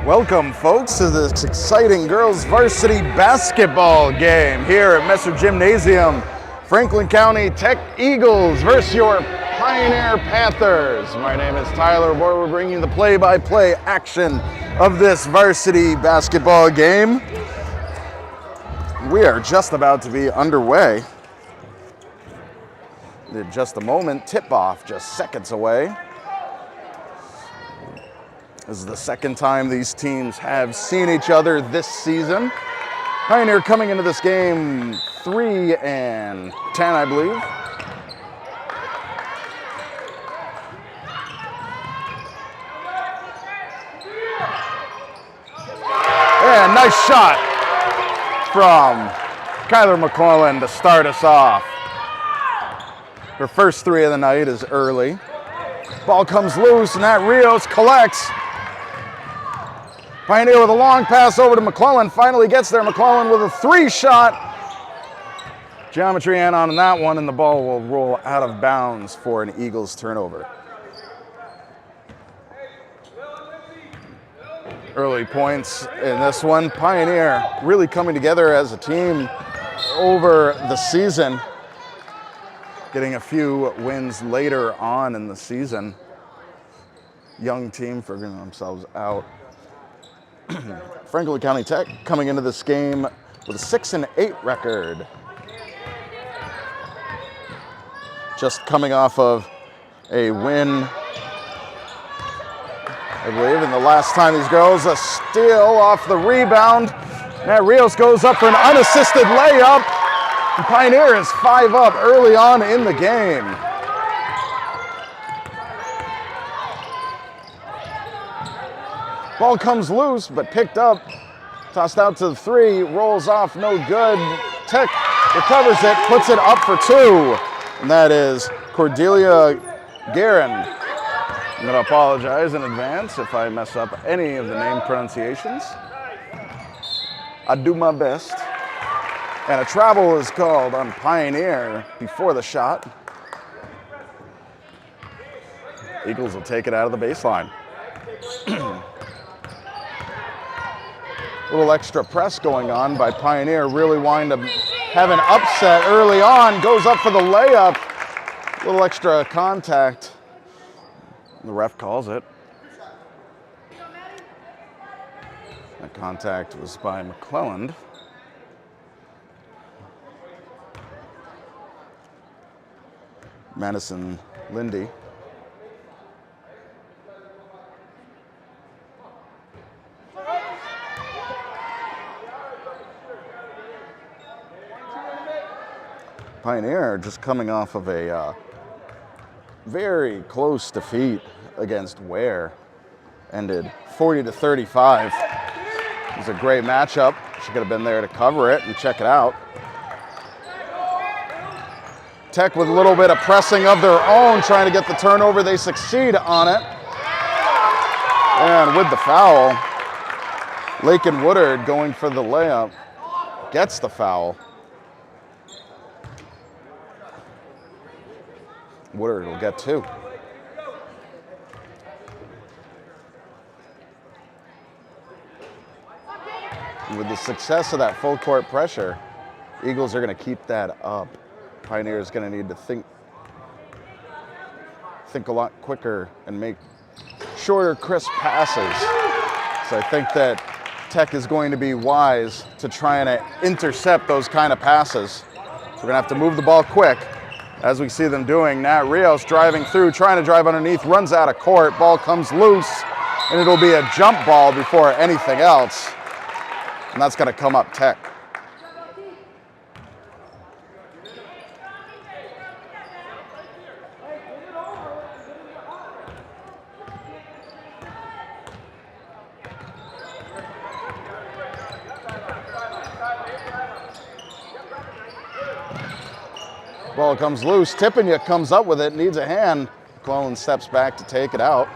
Welcome, folks, to this exciting girls varsity basketball game here at Messer Gymnasium. Franklin County Tech Eagles versus your Pioneer Panthers. My name is Tyler. We're bringing the play-by-play action of this varsity basketball game. We are just about to be underway. In just a moment, tip-off just seconds away. This is the second time these teams have seen each other this season. Pioneer coming into this game 3-10, I believe. And nice shot from Kyler McClellan to start us off. Her first three of the night is early. Ball comes loose, and that Rios collects. Pioneer with a long pass over to McClellan, finally gets there. McClellan with a three-shot. Geometry in on that one, and the ball will roll out of bounds for an Eagles turnover. Early points in this one. Pioneer really coming together as a team over the season, getting a few wins later on in the season. Young team figuring themselves out. Franklin County Tech coming into this game with a 6-8 record. Just coming off of a win, I believe, in the last time these girls, a steal off the rebound. Now Rios goes up for an unassisted layup. And Pioneer is 5 up early on in the game. Ball comes loose, but picked up, tossed out to the three, rolls off, no good. Tech recovers it, puts it up for 2, and that is Cordelia Guerin. I'm gonna apologize in advance if I mess up any of the name pronunciations. I do my best. And a travel is called on Pioneer before the shot. Eagles will take it out of the baseline. A little extra press going on by Pioneer, really wanting to have an upset early on. Goes up for the layup. A little extra contact. The ref calls it. That contact was by McClelland. Madison Lindy. Pioneer just coming off of a very close defeat against Ware. Ended 40-35. It was a great matchup. She could have been there to cover it and check it out. Tech with a little bit of pressing of their own, trying to get the turnover. They succeed on it. And with the foul, Lakin Woodard going for the layup, gets the foul. Woodard will get 2. With the success of that full court pressure, Eagles are going to keep that up. Pioneer is going to need to think a lot quicker and make shorter, crisp passes. So I think that Tech is going to be wise to try and intercept those kind of passes. So we're going to have to move the ball quick, as we see them doing. Nat Rios driving through, trying to drive underneath, runs out of court, ball comes loose, and it'll be a jump ball before anything else. And that's going to come up Tech. Ball comes loose, Tippanya comes up with it, needs a hand. McClellan steps back to take it out.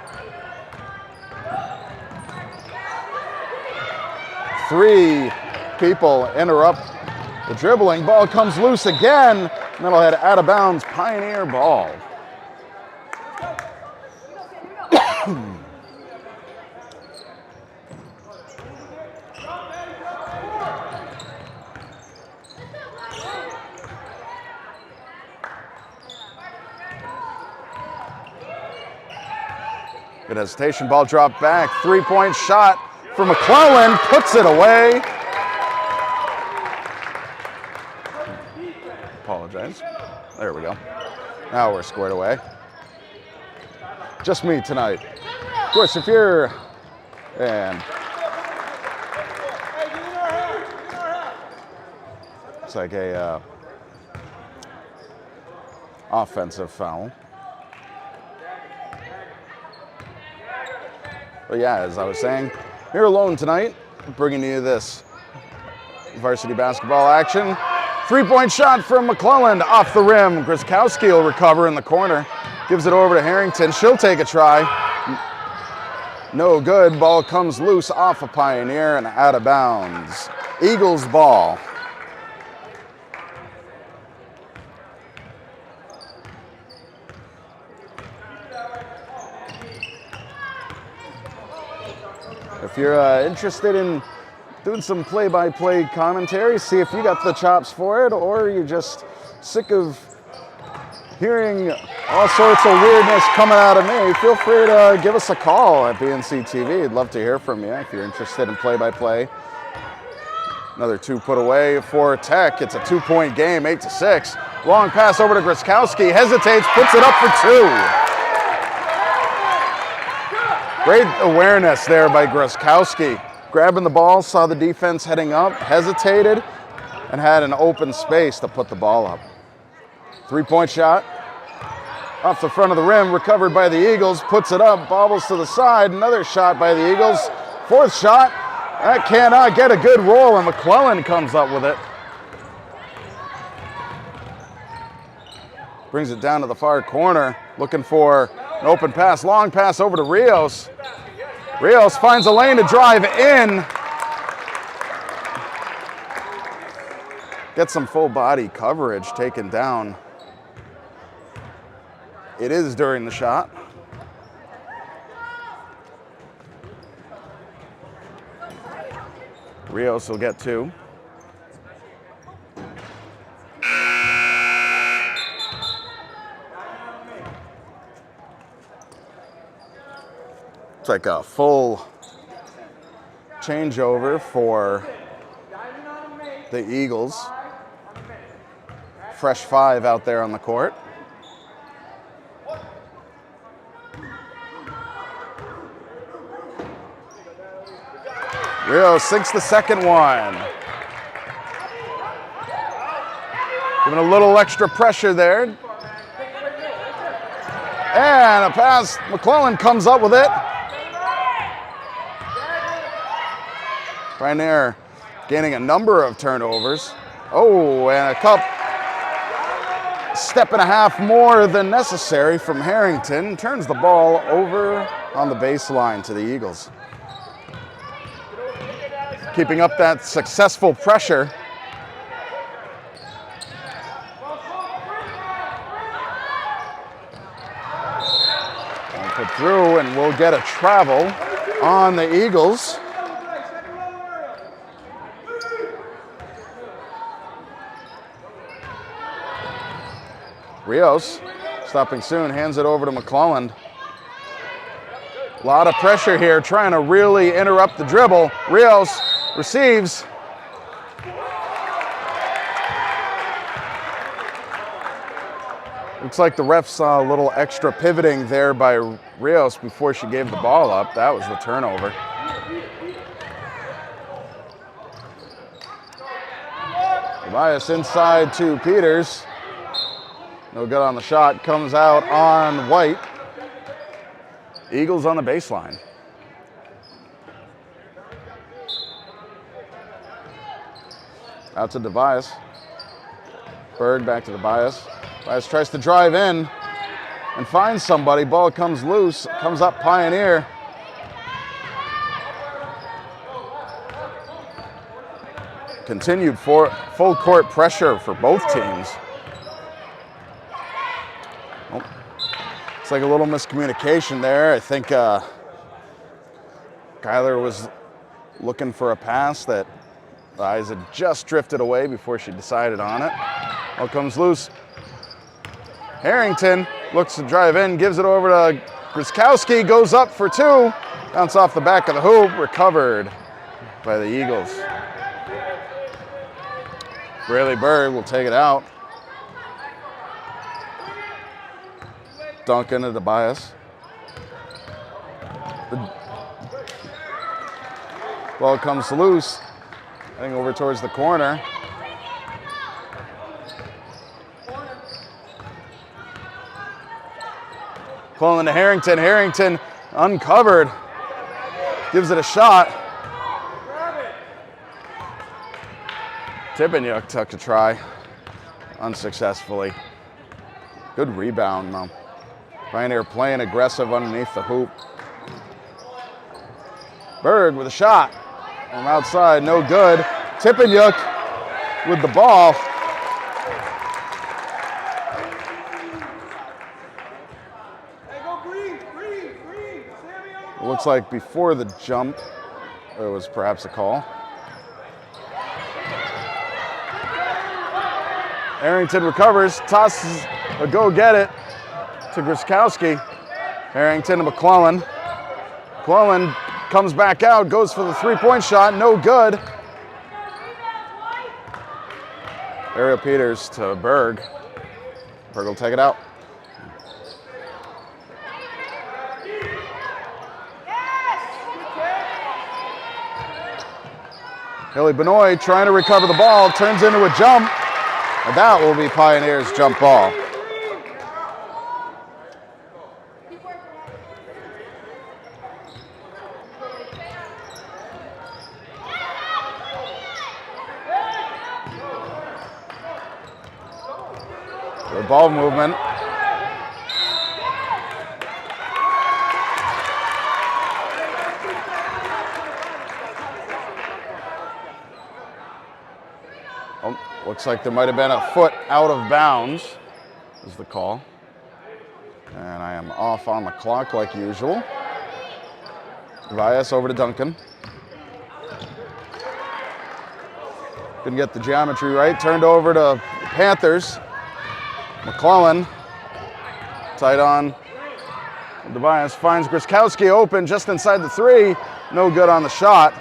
3 people interrupt the dribbling. Ball comes loose again, and that'll head out of bounds. Pioneer ball. Good hesitation, ball dropped back. 3-point shot for McClellan, puts it away. Apologize. There we go. Now we're squared away. Just me tonight. Of course, if you're, and it's like a offensive foul. But yeah, as I was saying, you're alone tonight, bringing you this varsity basketball action. 3-point shot from McClellan off the rim. Grzyskowski will recover in the corner. Gives it over to Harrington. She'll take a try. No good. Ball comes loose off a Pioneer and out of bounds. Eagles ball. If you're interested in doing some play-by-play commentary, see if you got the chops for it, or you're just sick of hearing all sorts of weirdness coming out of me, feel free to give us a call at BNC TV. I'd love to hear from you if you're interested in play-by-play. Another 2 put away for Tech. It's a 2-point game, 8-6. Long pass over to Grzyskowski, hesitates, puts it up for 2. Great awareness there by Grzyskowski. Grabbing the ball, saw the defense heading up, hesitated, and had an open space to put the ball up. 3-point shot. Off the front of the rim, recovered by the Eagles, puts it up, bobbles to the side. Another shot by the Eagles. 4th shot. That cannot get a good roll, and McClellan comes up with it. Brings it down to the far corner, looking for an open pass, long pass over to Rios. Rios finds a lane to drive in. Gets some full body coverage taken down. It is during the shot. Rios will get 2. It's like a full changeover for the Eagles. Fresh 5 out there on the court. Rio sinks the second one. Giving a little extra pressure there. And a pass, McClellan comes up with it. Pioneer gaining a number of turnovers. Oh, and a step and a half more than necessary from Harrington. Turns the ball over on the baseline to the Eagles. Keeping up that successful pressure. And put through, and we'll get a travel on the Eagles. Rios, stopping soon, hands it over to McClellan. A lot of pressure here, trying to really interrupt the dribble. Rios receives. Looks like the ref saw a little extra pivoting there by Rios before she gave the ball up. That was the turnover. Tobias inside to Peters. No good on the shot, comes out on White. Eagles on the baseline. Out to Tobias. Berg back to Tobias. Tobias tries to drive in and finds somebody. Ball comes loose, comes up Pioneer. Continued full court pressure for both teams. It's like a little miscommunication there. I think Kyler was looking for a pass that the eyes had just drifted away before she decided on it. Ball comes loose. Harrington looks to drive in, gives it over to Grzyskowski goes up for two. Bounce off the back of the hoop, recovered by the Eagles. Braley Berg will take it out. Duncan to Tobias. The ball comes loose, heading over towards the corner. Pulling to Harrington. Harrington uncovered. Gives it a shot. Tippanyuk took a try. Unsuccessfully. Good rebound, though. Pioneer playing aggressive underneath the hoop. Berg with a shot. From outside, no good. Tippanyuk with the ball. It looks like before the jump, it was perhaps a call. Harrington recovers, tosses a go get it to Grzyskowski. Harrington to McClellan. McClellan comes back out, goes for the three-point shot, no good. Ariel Peters to Berg. Berg will take it out. Haley Benoit trying to recover the ball, turns into a jump, and that will be Pioneer's jump ball. The ball movement. Looks like there might have been a foot out of bounds, is the call. And I am off on the clock like usual. Tobias over to Duncan. Couldn't get the geometry right. Turned over to Panthers. McClellan, tight on. Tobias finds Grzyskowski open just inside the three. No good on the shot.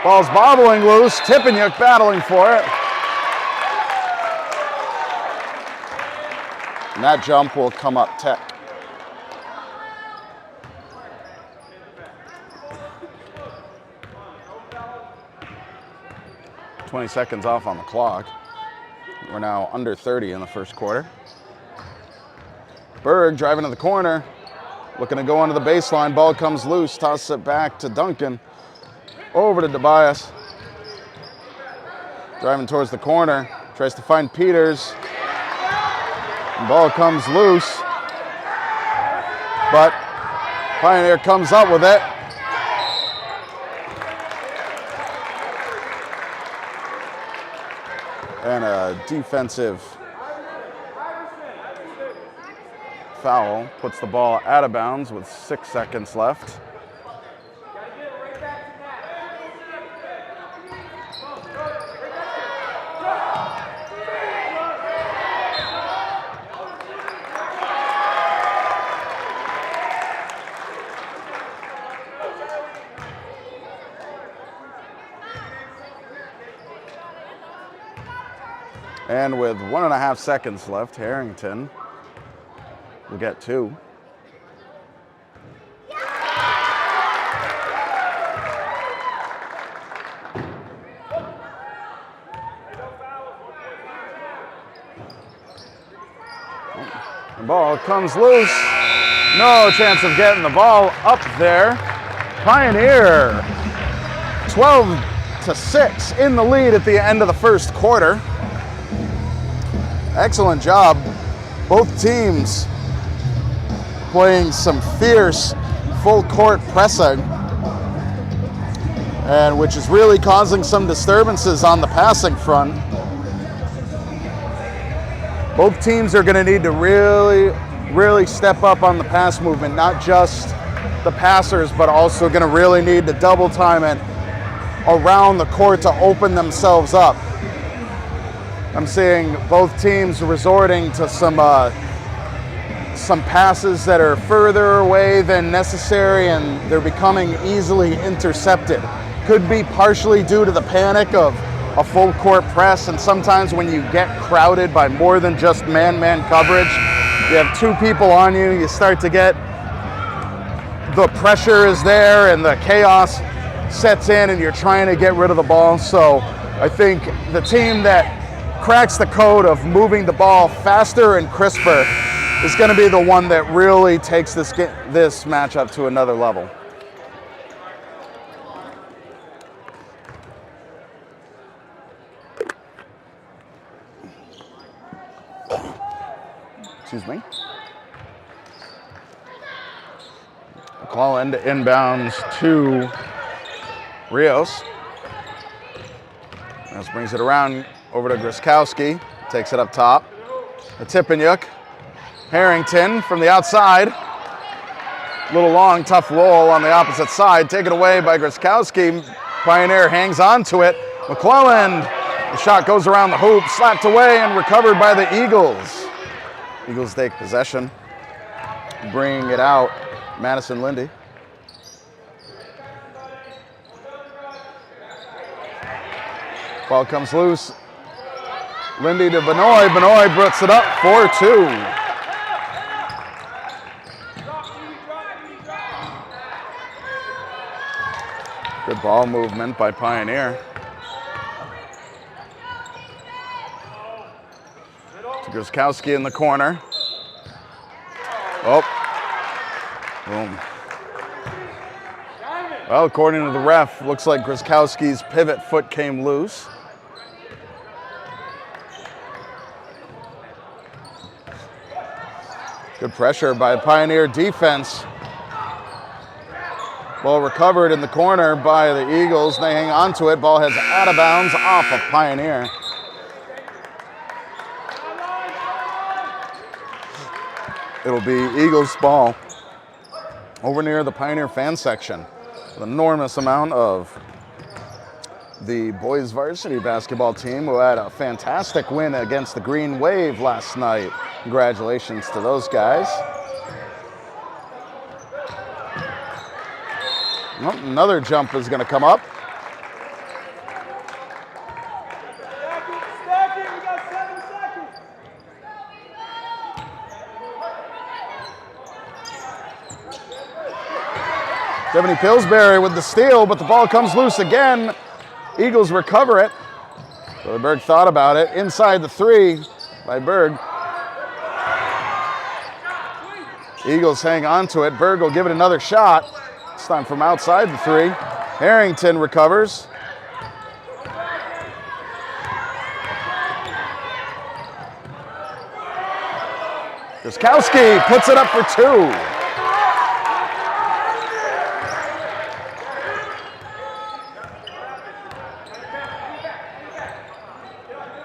Ball's bobbling loose. Tippanyuk battling for it. And that jump will come up Tech. "20 seconds off on the clock. We're now under 30 in the first quarter. Berg driving to the corner, looking to go under the baseline. Ball comes loose, tosses it back to Duncan. Over to Tobias. Driving towards the corner, tries to find Peters. Ball comes loose, but Pioneer comes up with it. And a defensive foul puts the ball out of bounds with 6 seconds left. And with 1.5 seconds left, Harrington will get two. The ball comes loose. No chance of getting the ball up there. Pioneer 12-6 in the lead at the end of the first quarter. Excellent job. Both teams playing some fierce full court pressing, and which is really causing some disturbances on the passing front. Both teams are going to need to really step up on the pass movement, not just the passers, but also going to really need to double time it around the court to open themselves up. I'm seeing both teams resorting to some some passes that are further away than necessary, and they're becoming easily intercepted. Could be partially due to the panic of a full court press, and sometimes when you get crowded by more than just man-man coverage, you have two people on you, you start to get, the pressure is there and the chaos sets in and you're trying to get rid of the ball. So I think the team that cracks the code of moving the ball faster and crisper is going to be the one that really takes this matchup to another level. Excuse me. Call into inbounds to Rios. Rios brings it around over to Griskowski. Takes it up top. A Tippanyuk. Harrington from the outside. Little long, tough roll on the opposite side. Taken away by Griskowski. Pioneer hangs on to it. McClelland. The shot goes around the hoop, slapped away and recovered by the Eagles. Eagles take possession. Bring it out. Madison Lindy. Ball comes loose. Lindy to Benoit. Benoit puts it up 4-2. Good ball movement by Pioneer. To Griskowski in the corner. Oh. Boom. Well, according to the ref, looks like Griskowski's pivot foot came loose. Good pressure by Pioneer defense. Ball recovered in the corner by the Eagles. They hang on to it. Ball heads out of bounds off of Pioneer. It'll be Eagles ball over near the Pioneer fan section. An enormous amount of the boys varsity basketball team who had a fantastic win against the Green Wave last night. Congratulations to those guys. Oh, another jump is going to come up. Stephanie Pillsbury with the steal, but the ball comes loose again. Eagles recover it. So Berg thought about it. Inside the three by Berg. Eagles hang on to it. Berg will give it another shot. This time from outside the three. Harrington recovers. Griskowski puts it up for two.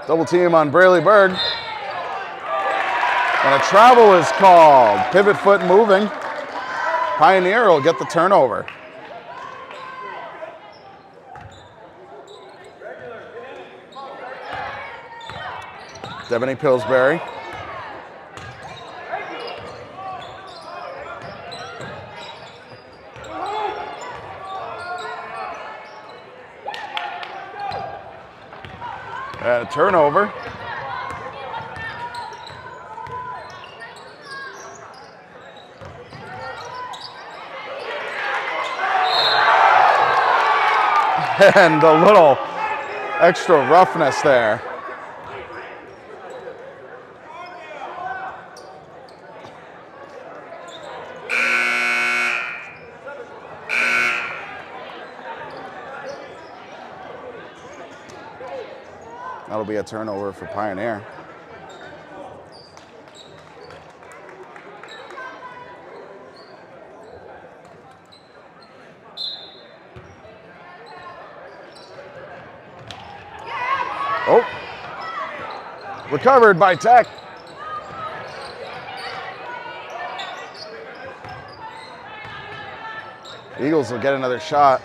Double team on Braley Berg. And a travel is called. Pivot foot moving. Pioneer will get the turnover. Devaney Pillsbury. A turnover. And a little extra roughness there. That'll be a turnover for Pioneer. Oh, recovered by Tech. Eagles will get another shot.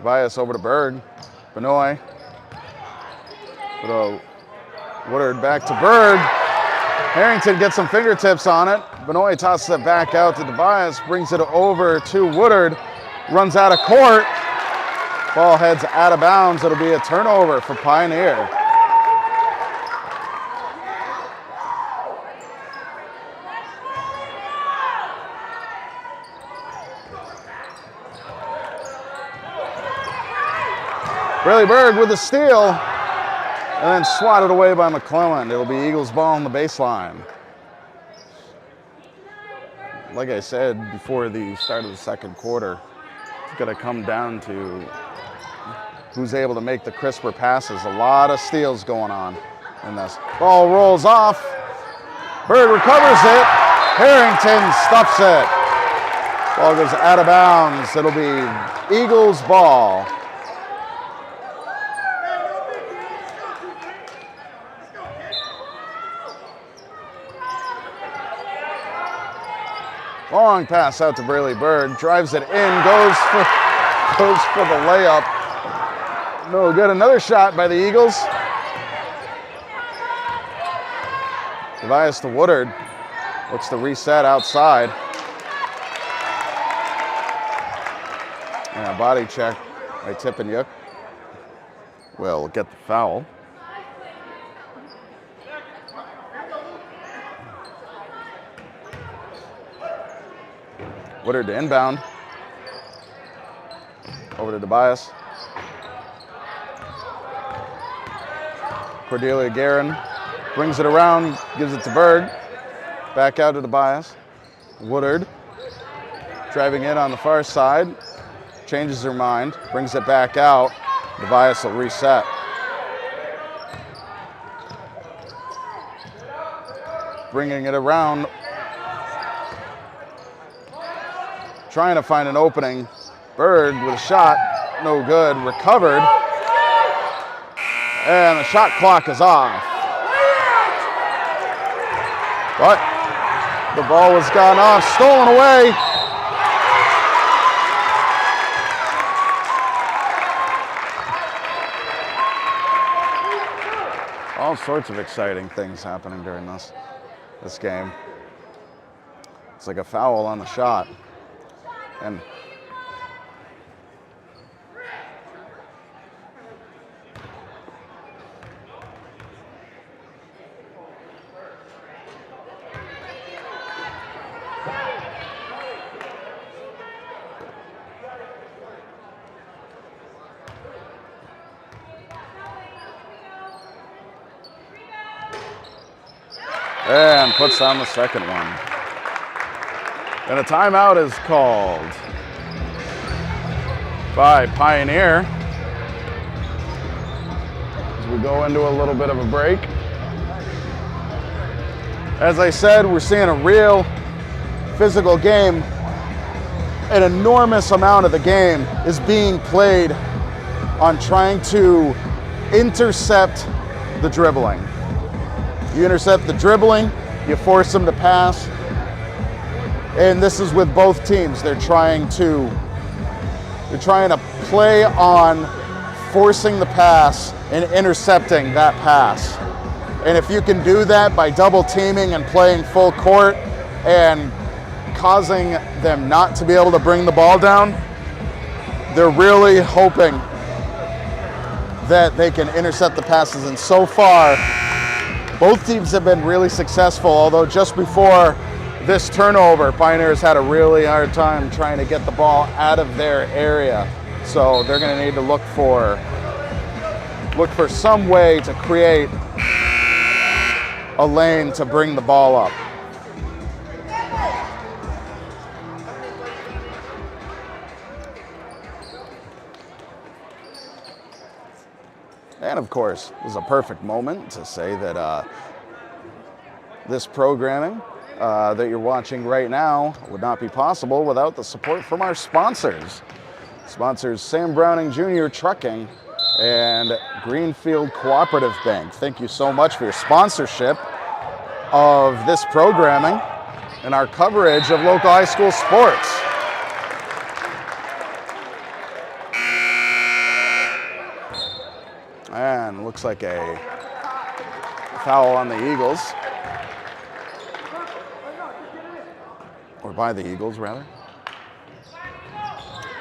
Bias over to Berg. Benoit. Woodard back to Berg. Harrington gets some fingertips on it. Benoit tosses it back out to Tobias, brings it over to Woodard, runs out of court. Ball heads out of bounds. It'll be a turnover for Pioneer. Braley Berg with the steal, and then swatted away by McClelland. It'll be Eagles ball on the baseline. Like I said before the start of the second quarter, it's going to come down to who's able to make the crisper passes. A lot of steals going on in this. Ball rolls off. Berg recovers it. Harrington stuffs it. Ball goes out of bounds. It'll be Eagles ball. Long pass out to Braley Berg, drives it in, goes for the layup. No good. Another shot by the Eagles. Tobias to Woodard. Looks to reset outside. And a body check by Tippanyuk. Will get the foul. Woodard to inbound. Over to Tobias. Cordelia Guerin brings it around, gives it to Berg. Back out to Tobias. Woodard driving in on the far side. Changes her mind, brings it back out. Tobias will reset. Bringing it around. Trying to find an opening. Berg with a shot, no good, recovered. And the shot clock is off. But the ball was gone off, stolen away. All sorts of exciting things happening during this game. It's like a foul on the shot. And puts on the second one. And a timeout is called by Pioneer as we go into a little bit of a break. As I said, we're seeing a real physical game. An enormous amount of the game is being played on trying to intercept the dribbling. You intercept the dribbling, you force them to pass. And this is with both teams. They're trying to play on forcing the pass and intercepting that pass. And if you can do that by double teaming and playing full court and causing them not to be able to bring the ball down, they're really hoping that they can intercept the passes. And so far, both teams have been really successful, although just before this turnover, Pioneers had a really hard time trying to get the ball out of their area. So they're going to need to look for some way to create a lane to bring the ball up. And of course, this is a perfect moment to say that this programming that you're watching right now would not be possible without the support from our sponsors. Sponsors Sam Browning Jr. Trucking and Greenfield Cooperative Bank. Thank you so much for your sponsorship of this programming and our coverage of local high school sports. And looks like a foul on the Eagles. or by the Eagles, rather.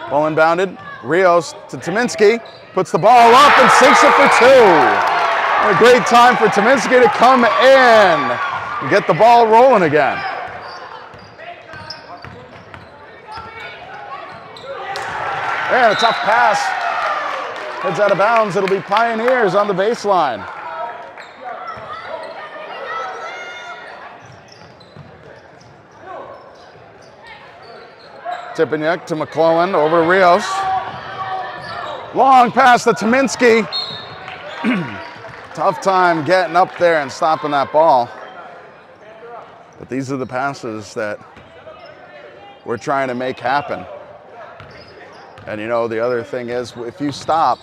Ball inbounded. Rios to Tominski. Puts the ball up and sinks it for 2. And a great time for Tominski to come in and get the ball rolling again. And a tough pass. Heads out of bounds. It'll be Pioneers on the baseline. Tipeniuk to McClellan, over to Rios. Long pass to Tominski. Tough time getting up there and stopping that ball. But these are the passes that we're trying to make happen. And you know, the other thing is, if you stop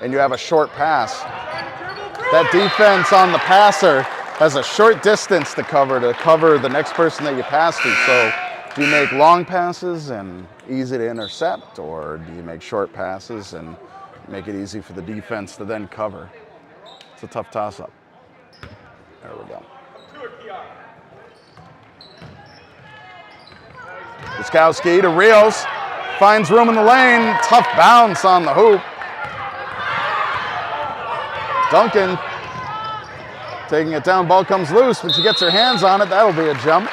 and you have a short pass, that defense on the passer has a short distance to cover the next person that you pass to. So do you make long passes and easy to intercept, or do you make short passes and make it easy for the defense to then cover? It's a tough toss-up. There we go. Wiskowski to Rios. Finds room in the lane. Tough bounce on the hoop. Duncan taking it down. Ball comes loose. When she gets her hands on it, that'll be a jump.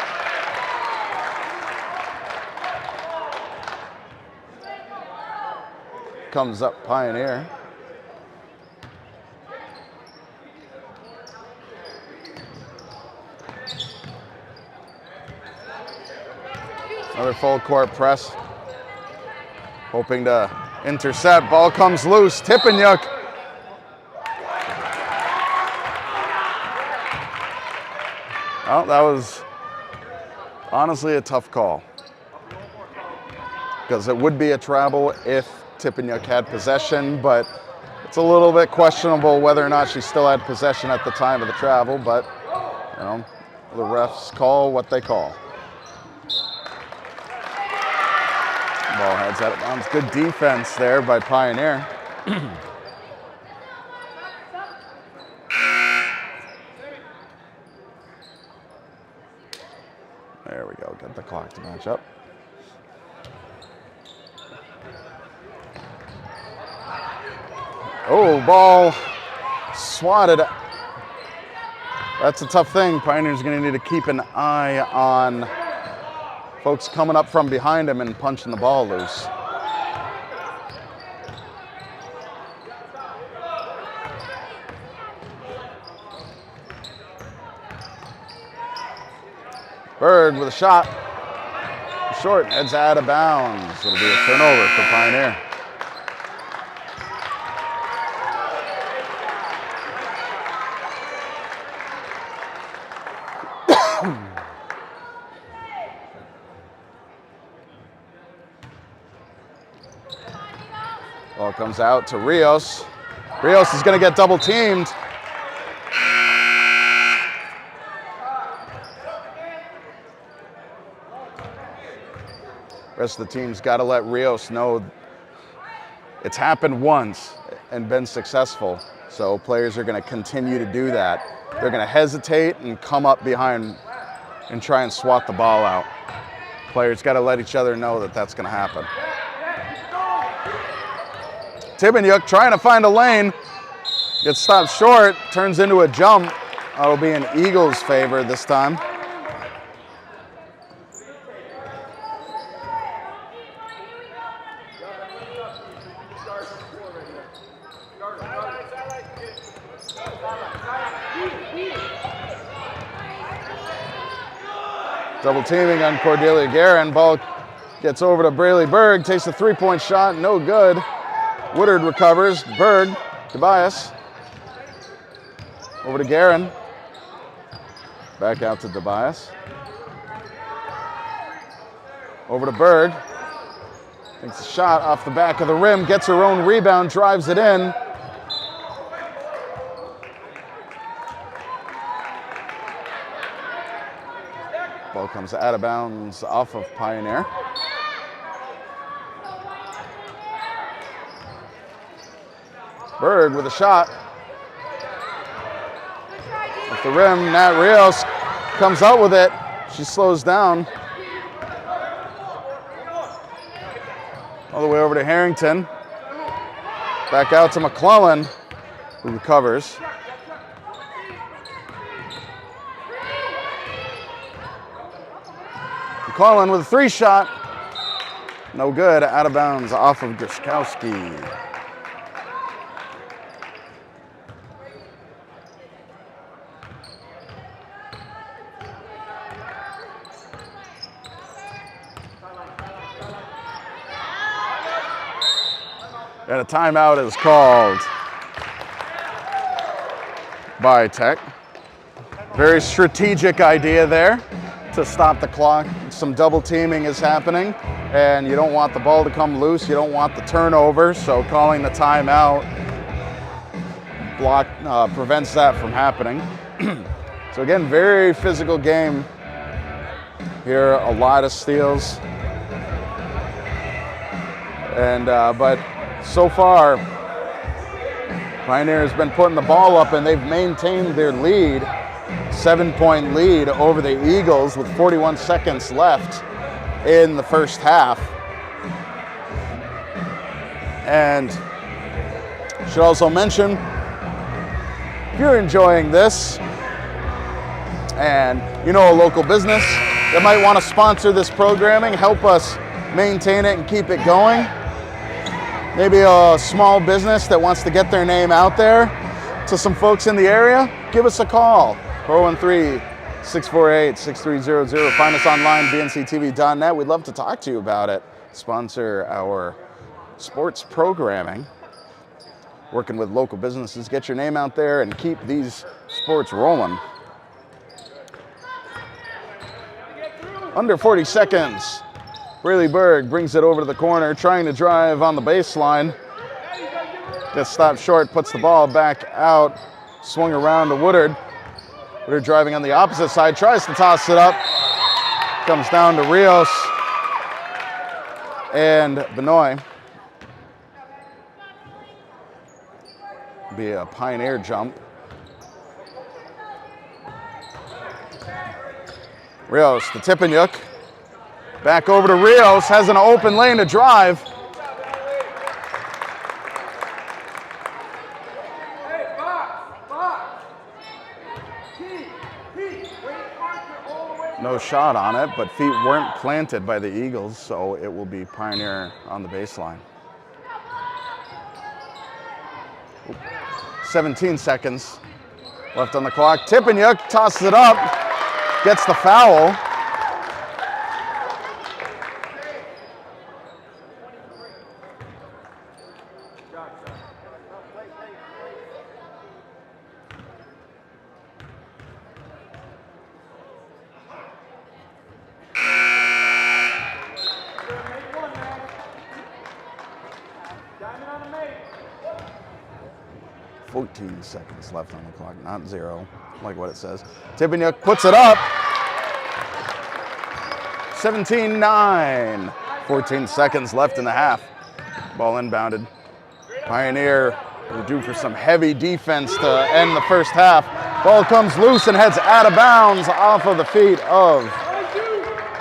Comes up Pioneer. Another full court press. Hoping to intercept. Ball comes loose. Tipeniuk. Well, that was honestly a tough call, because it would be a travel if Tipeniuk had possession, but it's a little bit questionable whether or not she still had possession at the time of the travel, but you know, the refs call what they call. Ball heads out of bounds. Good defense there by Pioneer. There we go. Get the clock to match up. Oh, ball swatted. That's a tough thing. Pioneer's going to need to keep an eye on folks coming up from behind him and punching the ball loose. Berg with a shot. Short, heads out of bounds. It'll be a turnover for Pioneer. Ball comes out to Rios. Rios is going to get double teamed. Rest of the team's got to let Rios know it's happened once and been successful. So players are going to continue to do that. They're going to hesitate and come up behind and try and swat the ball out. Players got to let each other know that that's going to happen. Tipeniuk trying to find a lane, gets stopped short, turns into a jump. That'll be in Eagles' favor this time. Double teaming on Cordelia Guerin. Ball gets over to Braylee Berg, takes a three-point shot, no good. Woodard recovers. Berg, Tobias. Over to Guerin. Back out to Tobias. Over to Berg. Takes a shot off the back of the rim, gets her own rebound, drives it in. Ball comes out of bounds off of Pioneer. Berg with a shot. Off the rim, Nat Rios comes out with it. She slows down. All the way over to Harrington. Back out to McClellan, who recovers. McClellan with a 3-shot. No good, out of bounds off of Grishkowski. And a timeout is called by Tech. Very strategic idea there to stop the clock. Some double teaming is happening, and you don't want the ball to come loose. You don't want the turnover, so calling the timeout prevents that from happening. So again, very physical game here. A lot of steals, and but so far, Pioneer has been putting the ball up, and they've maintained their lead, 7-point lead over the Eagles with 41 seconds left in the first half. And should also mention, if you're enjoying this and you know a local business that might want to sponsor this programming, help us maintain it and keep it going. Maybe a small business that wants to get their name out there to some folks in the area, give us a call, 413-648-6300. Find us online, bnctv.net. We'd love to talk to you about it. Sponsor our sports programming. Working with local businesses, get your name out there and keep these sports rolling. Under 40 seconds. Braley Berg brings it over to the corner, trying to drive on the baseline. Gets stopped short, puts the ball back out, swung around to Woodard. Woodard driving on the opposite side, tries to toss it up. Comes down to Rios and Benoit. Be a Pioneer jump. Rios to Tippanyuk. Back over to Rios, has an open lane to drive. No shot on it, but feet weren't planted by the Eagles, so it will be Pioneer on the baseline. 17 seconds left on the clock. Tippanyuk tosses it up, gets the foul. Seconds left on the clock, not 0, like what it says. Tippanyuk puts it up. 17-9. 14 seconds left in the half. Ball inbounded. Pioneer will do for some heavy defense to end the first half. Ball comes loose and heads out of bounds off of the feet of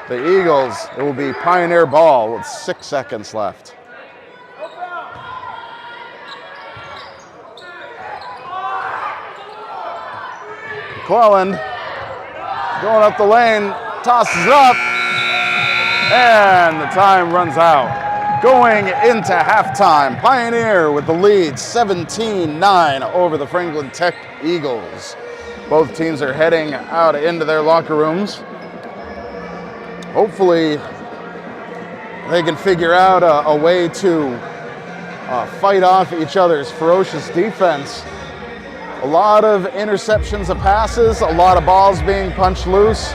the Eagles. It will be Pioneer ball with 6 seconds left. McClellan going up the lane, tosses it up, and the time runs out. Going into halftime, Pioneer with the lead, 17-9 over the Franklin Tech Eagles. Both teams are heading out into their locker rooms. Hopefully, they can figure out a way to fight off each other's ferocious defense. A lot of interceptions of passes, a lot of balls being punched loose.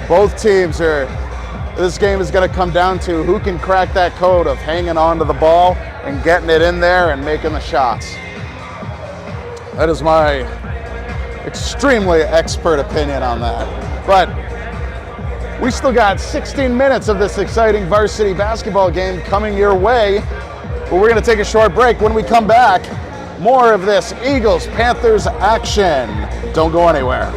Both teams this game is going to come down to who can crack that code of hanging on to the ball and getting it in there and making the shots. That is my extremely expert opinion on that. But we still got 16 minutes of this exciting varsity basketball game coming your way. But we're going to take a short break. When we come back, more of this Eagles-Panthers action. Don't go anywhere.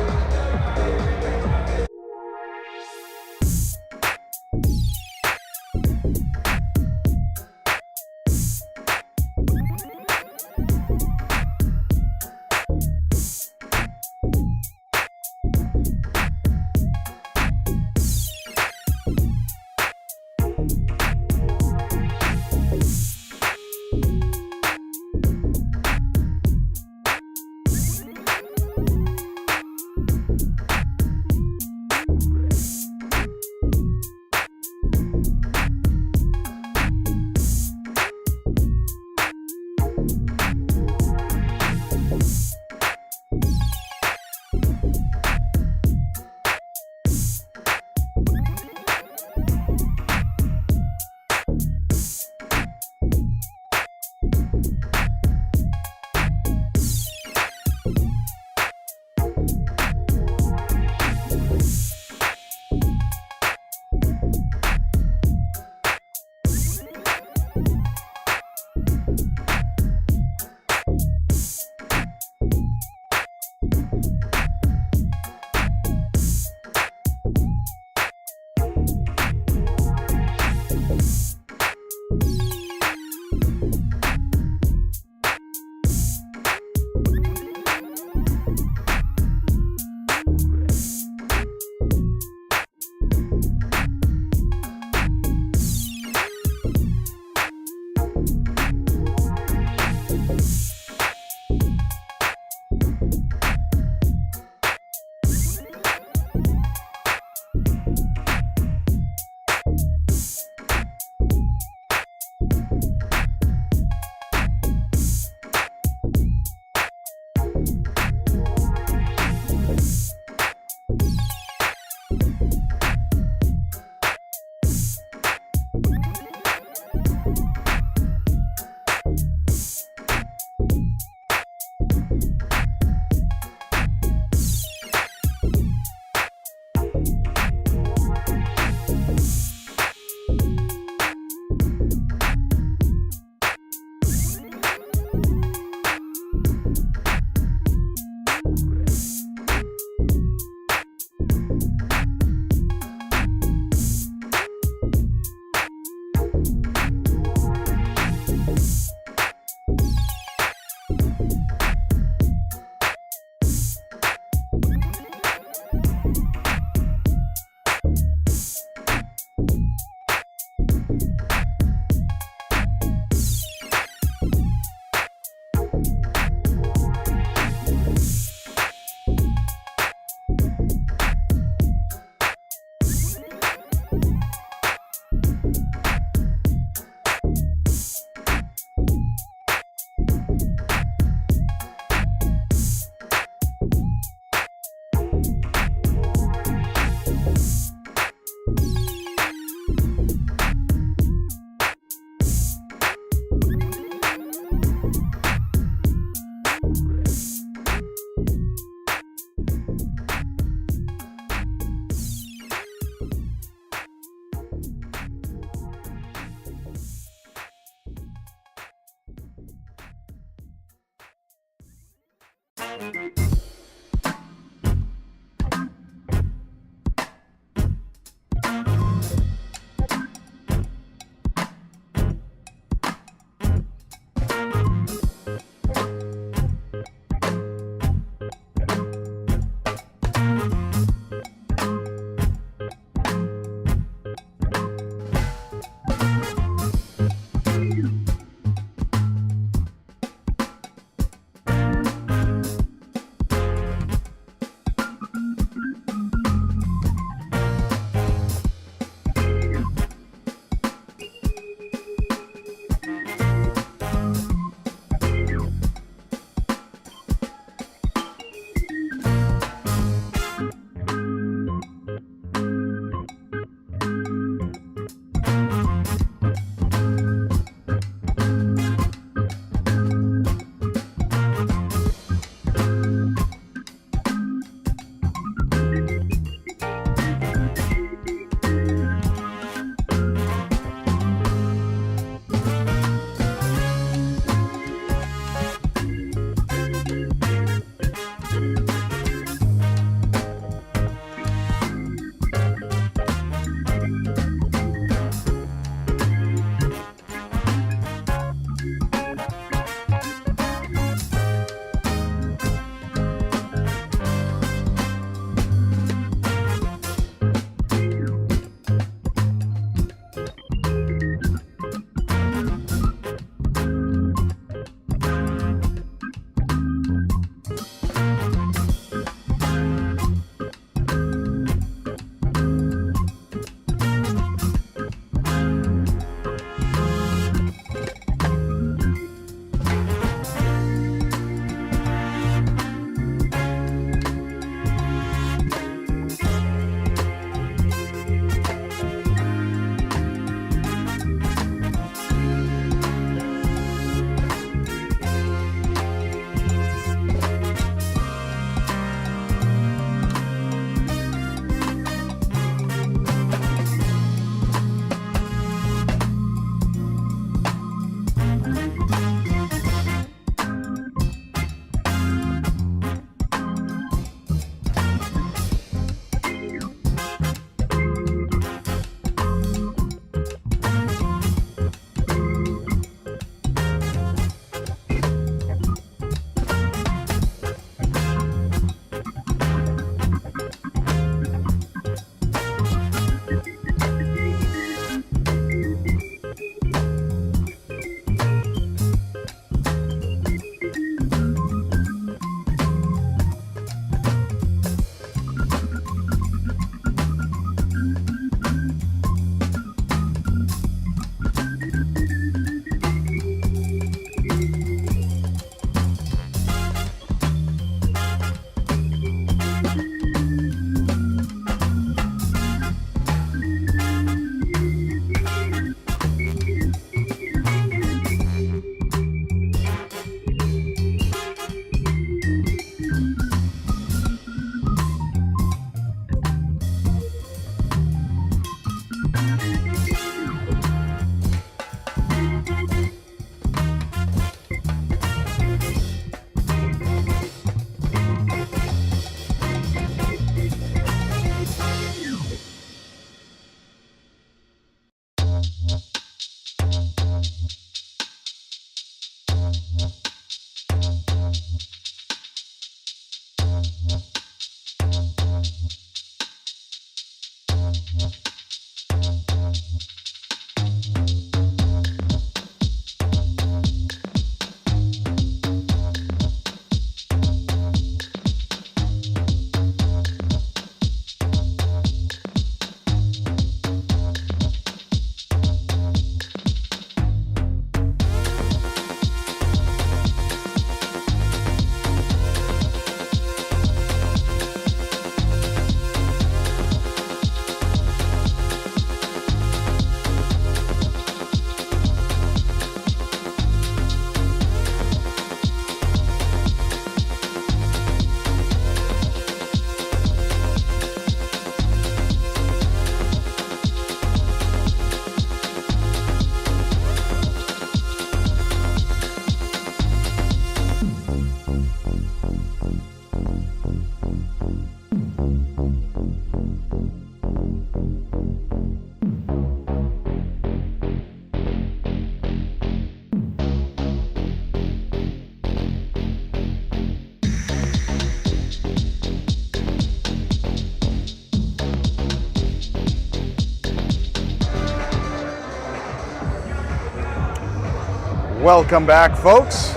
Welcome back, folks.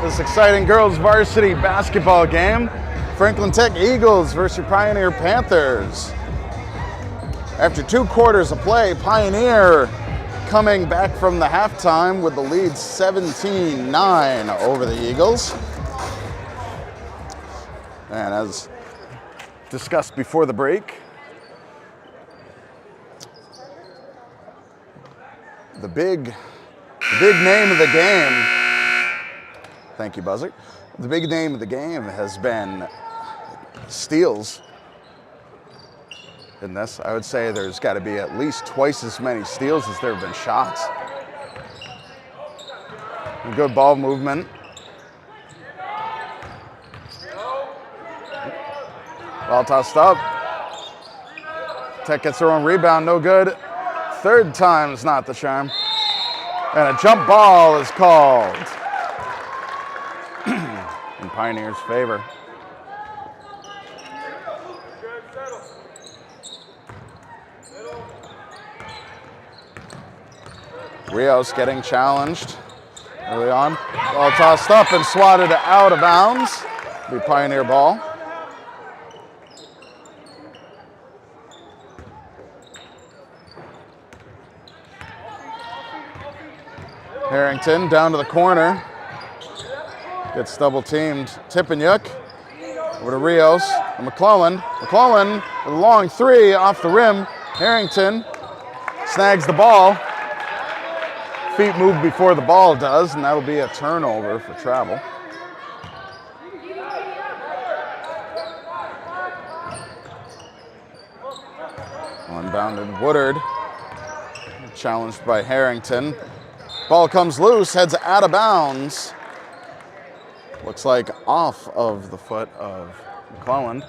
This exciting girls varsity basketball game. Franklin Tech Eagles versus your Pioneer Panthers. After 2 quarters of play, Pioneer coming back from the halftime with the lead 17-9 over the Eagles. And as discussed before the break, the big name of the game, thank you, Buzzer. The big name of the game has been steals. In this, I would say there's got to be at least twice as many steals as there have been shots. Good ball movement. Ball tossed up. Tech gets their own rebound, no good. Third time's not the charm. And a jump ball is called in Pioneer's favor. Rios getting challenged early on. Ball tossed up and swatted out of bounds. Be Pioneer ball. Harrington down to the corner. Gets double teamed. Tippanyuk over to Rios and McClellan. McClellan with a long 3 off the rim. Harrington snags the ball. Feet move before the ball does, and that'll be a turnover for travel. Unbounded Woodard, challenged by Harrington. Ball comes loose, heads out of bounds. Looks like off of the foot of McClellan.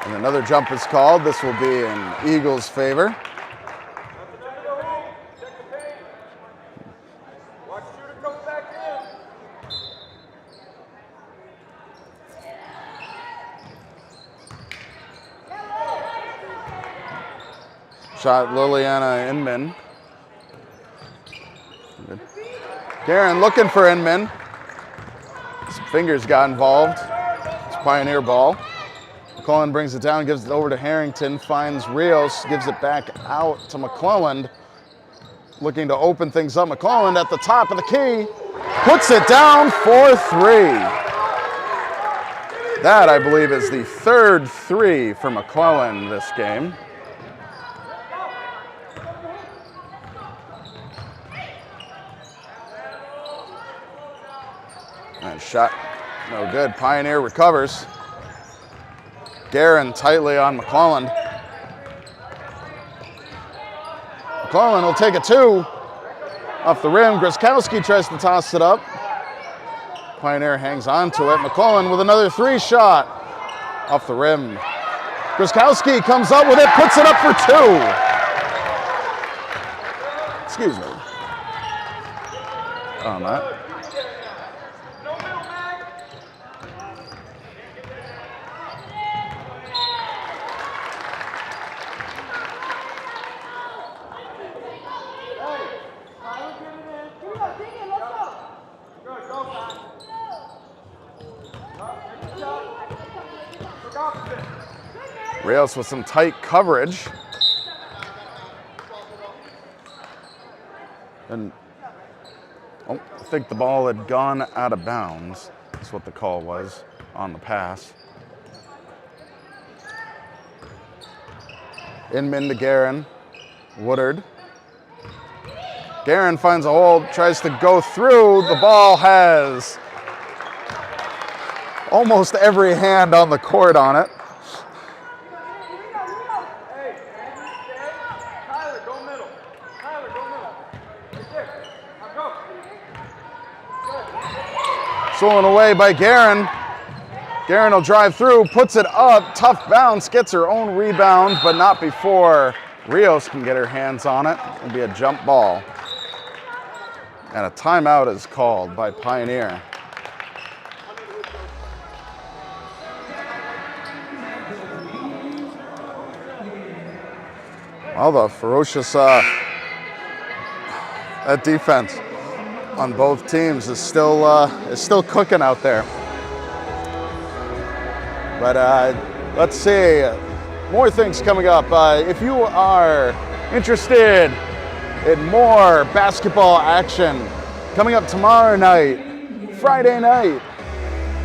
And another jump is called. This will be in Eagles' favor. Shot Liliana Inman. Guerin looking for Inman. His fingers got involved. It's Pioneer ball. McClellan brings it down, gives it over to Harrington, finds Rios, gives it back out to McClellan. Looking to open things up. McClellan at the top of the key, puts it down for 3. That, I believe, is the 3rd 3 for McClellan this game. And shot, no good. Pioneer recovers. Guerin tightly on McClellan. McClellan will take a 2 off the rim. Grzyskowski tries to toss it up. Pioneer hangs on to it. McClellan with another 3 shot off the rim. Grzyskowski comes up with it, puts it up for 2. Excuse me on that. Rios with some tight coverage. And I think the ball had gone out of bounds. That's what the call was on the pass. Inman to Guerin. Woodard. Guerin finds a hole, tries to go through. The ball has almost every hand on the court on it. Stolen away by Guerin. Guerin will drive through, puts it up, tough bounce, gets her own rebound, but not before Rios can get her hands on it. It'll be a jump ball. And a timeout is called by Pioneer. Well, the ferocious, that defense on both teams is still cooking out there. But let's see, more things coming up. If you are interested in more basketball action, coming up tomorrow night, Friday night,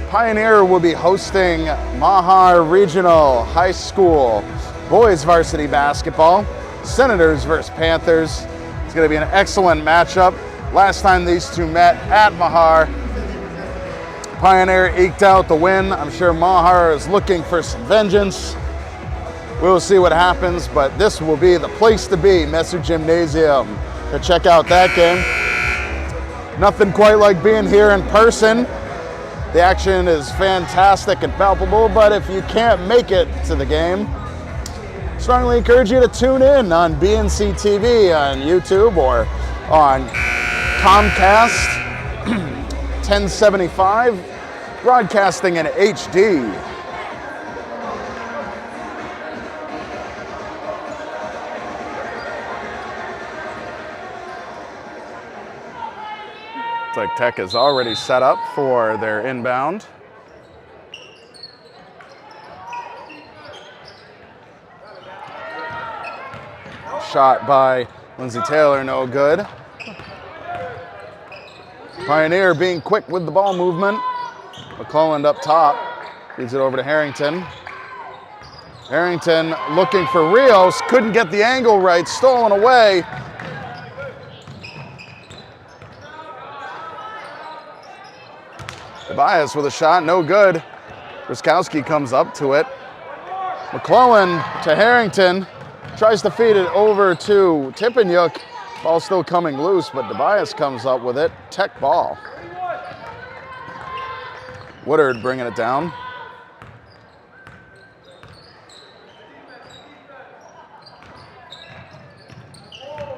Pioneer will be hosting Mahar Regional High School boys varsity basketball. Senators versus Panthers. It's going to be an excellent matchup. Last time these two met at Mahar, Pioneer eked out the win. I'm sure Mahar is looking for some vengeance. We'll see what happens, but this will be the place to be, Messer Gymnasium, to check out that game. Nothing quite like being here in person. The action is fantastic and palpable, but if you can't make it to the game, strongly encourage you to tune in on BNC TV on YouTube or on Comcast 1075, broadcasting in HD. Looks like Tech is already set up for their inbound. Shot by Lindsay Taylor, no good. Pioneer being quick with the ball movement. McClelland up top, feeds it over to Harrington. Harrington looking for Rios, couldn't get the angle right, stolen away. Tobias with a shot, no good. Ruskowski comes up to it. McClelland to Harrington. Tries to feed it over to Tippanyuk. Ball still coming loose, but Tobias comes up with it. Tech ball. Woodard bringing it down.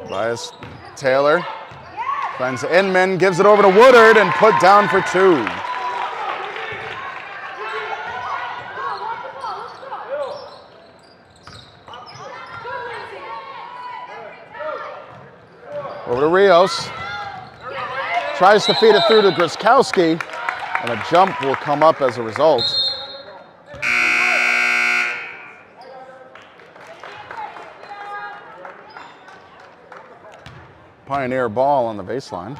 Tobias Taylor finds Inman, gives it over to Woodard and put down for two. Over to Rios. Tries to feed it through to Gruskowski, and a jump will come up as a result. Pioneer ball on the baseline.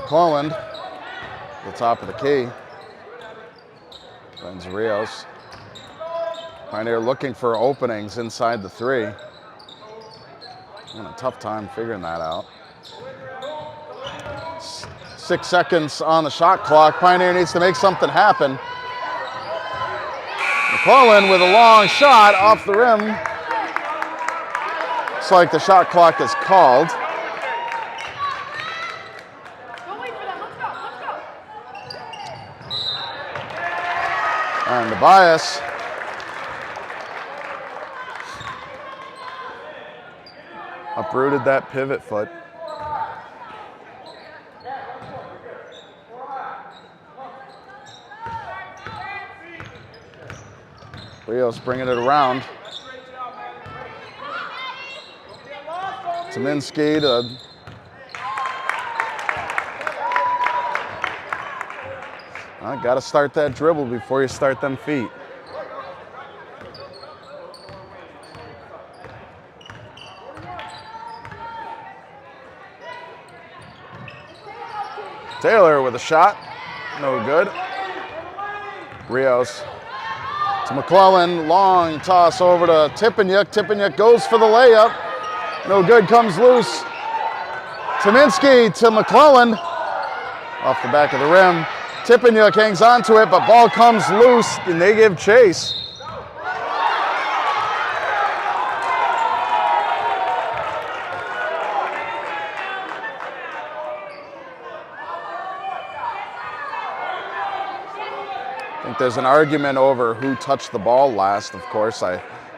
McClelland, the top of the key. Finds Rios. Pioneer looking for openings inside the three. Having a tough time figuring that out. 6 seconds on the shot clock. Pioneer needs to make something happen. McClelland with a long shot off the rim. Looks like the shot clock is called. And Tobias uprooted that pivot foot. Rios bringing it around. Tominski to got to start that dribble before you start them feet. Taylor with a shot, no good. Rios to McClelland, long toss over to Tippanyuk. Tippanyuk goes for the layup, no good, comes loose. Tominski to McClelland, off the back of the rim. Tippanyuk hangs on to it, but ball comes loose and they give chase. I think think there's an argument over who touched the ball last, of course.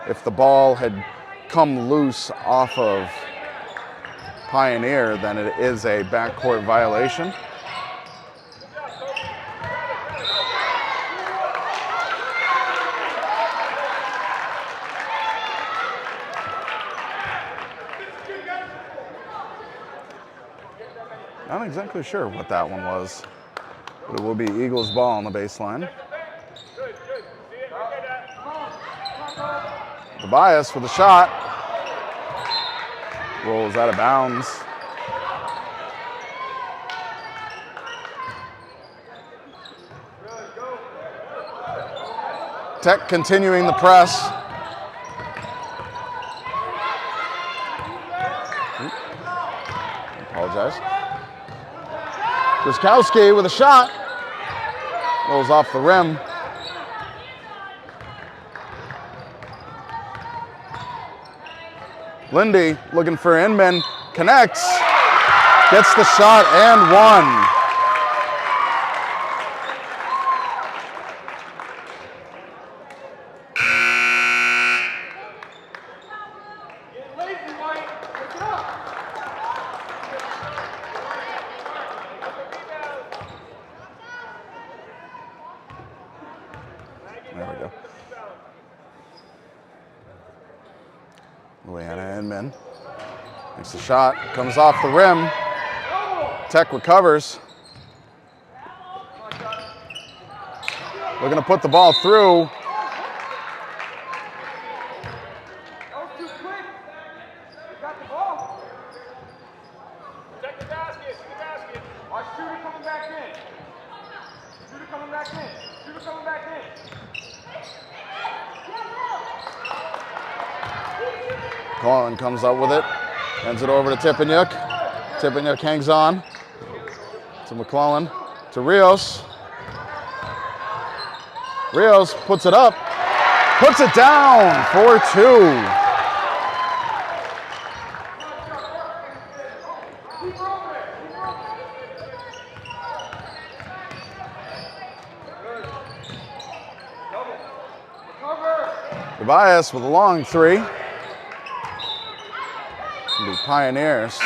If the ball had come loose off of Pioneer, then it is a backcourt violation. Not exactly sure what that one was, but it will be Eagles ball on the baseline. Tobias with a shot. Rolls out of bounds. Tech continuing the press. Apologize. Grzyskowski with a shot. Rolls off the rim. Lindy looking for Inman, connects, gets the shot and one. There we go. Leanna Inman makes the shot, comes off the rim. Tech recovers. Looking to put the ball through. Collin comes up with it, hands it over to Tippenyuk. Tippenyuk hangs on to McClellan, to Rios. Rios puts it up, puts it down, 4-2. Tobias with a long three. Be Pioneers.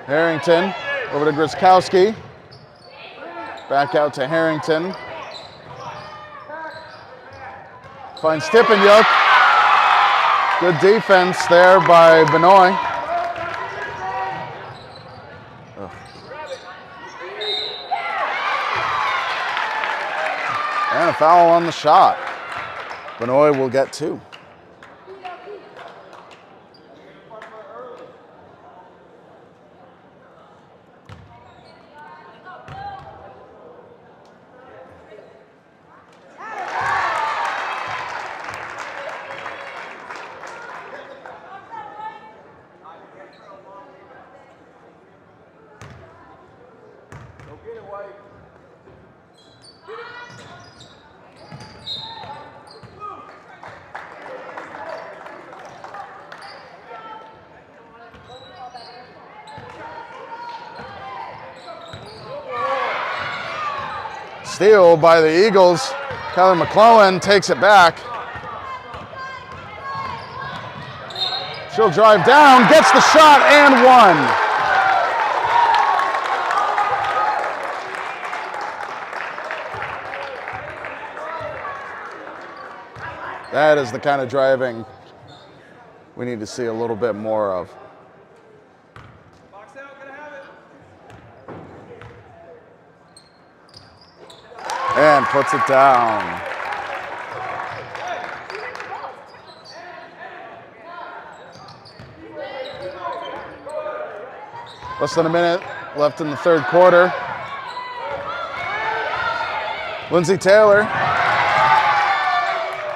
Harrington over to Grzyskowski. Back out to Harrington. Finds Tippenyuk. Good defense there by Benoit. And a foul on the shot. Benoit will get two. Steal by the Eagles. Kyler McClellan takes it back. She'll drive down, gets the shot, and one. That is the kind of driving we need to see a little bit more of. And puts it down. Less than a minute left in the third quarter. Lindsay Taylor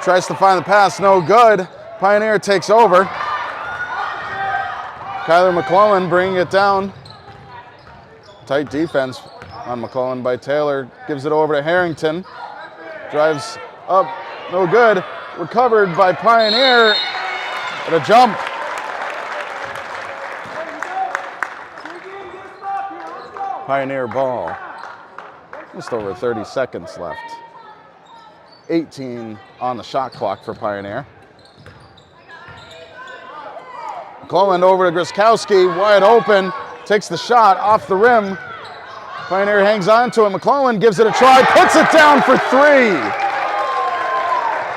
tries to find the pass, no good. Pioneer takes over. Kyler McClellan bringing it down. Tight defense On McClellan by Taylor, gives it over to Harrington. Drives up, no good. Recovered by Pioneer at a jump. Pioneer ball. Just over 30 seconds left. 18 on the shot clock for Pioneer. McClellan over to Griskowski, wide open. Takes the shot off the rim. Pioneer hangs on to it. McClellan gives it a try, puts it down for three.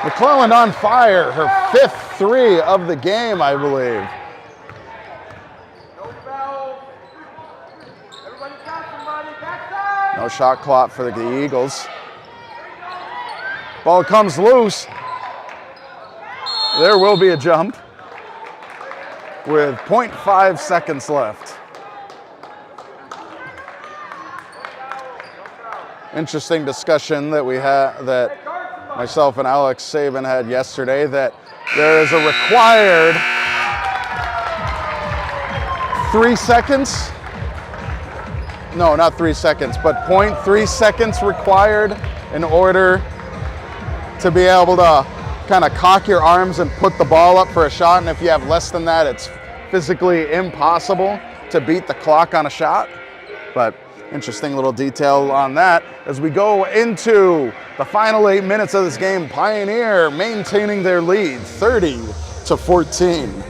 McClellan on fire, her 5th three of the game, I believe. No shot clock for the Eagles. Ball comes loose. There will be a jump with 0.5 seconds left. Interesting discussion that we had, that myself and Alex Saban had yesterday, that there is a required 3 seconds. No, not 3 seconds, but 0.3 seconds required in order to be able to kind of cock your arms and put the ball up for a shot. And if you have less than that, it's physically impossible to beat the clock on a shot. But interesting little detail on that as we go into the final 8 minutes of this game. Pioneer maintaining their lead, 30-14.